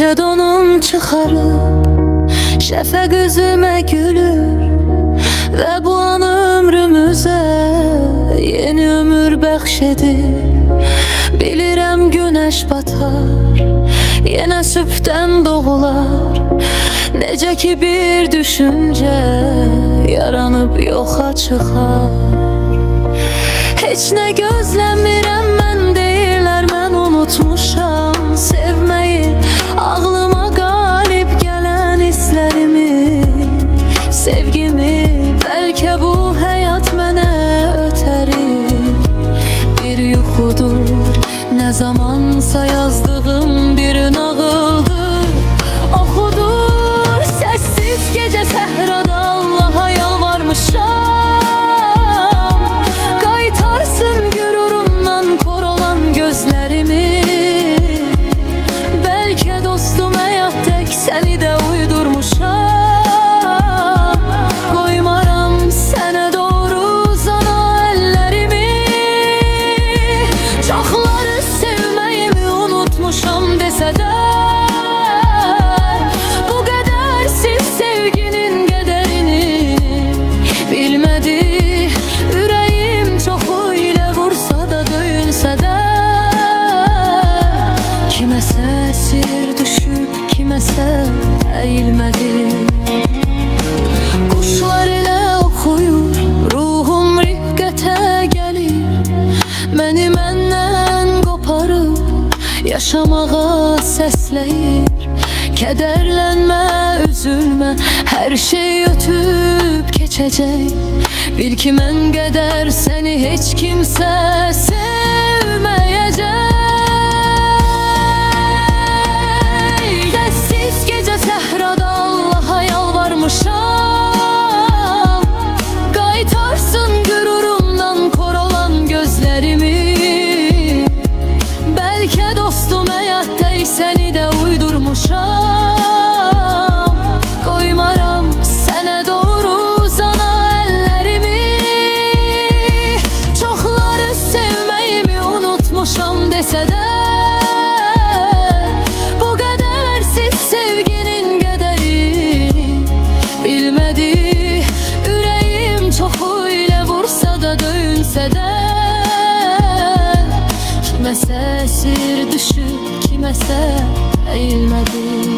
Gece donum çıkarıp şəfəq üzümə gülür və bu an ömrümüzə yeni ömür bəxş edir. Bilirəm günəş batar, yenə sübhdən doğular. Necə ki bir düşüncə yaranıb yoxa çıxar. Heç nə gözləmirəm mən deyirlər, mən unutmuşam sevməyi. Ağlıma qalib gələn hisslərimi, sevgimi. Bəlkə bu həyat mənə ötərir bir yuxudur, nə zamansa yazdığım bir nağıldır. Oxudur səssiz gecə səhrada, Allaha yalvarmışam, qaytarsın qürurumdan kor olan gözlərimi. Bəlkə dostum həyat tək səni də uydurmuşam, qoymaram sənə doğru uzana əllərimi. Çoxları sevməyimi unutmuşam desə də, bu qədərsiz sevginin qədərini bilmədi. Ürəyim çoxu ilə vursa da, döyünsə də, kiməsə əsir düşüb, kiməsə əyilmədi. Quşlar ilə oxuyur, ruhum riqqətə gəlir, məni məndən qoparıb yaşamağa səsləyir. Kədərlənmə, üzülmə, hər şey ötüb keçəcək. Bil ki mən qədər səni heç kimsə sevməyəcək. Səssiz gecə səhrada Allaha yalvarmışam, qaytarsın qürurumdan kor olan gözlərimi. Bəlkə dostum həyatda səni də uydurmuşam, qoymaram sənə doğru uzana əllərimi. Çoxları sevməyimi unutmuşam desə də, bu qədərsiz sevginin qədərini bilmədi. Ürəyim çoxu ilə vursa da, döyünsə də, kiməsə əsir düşüb, kiməsə əyilmədi.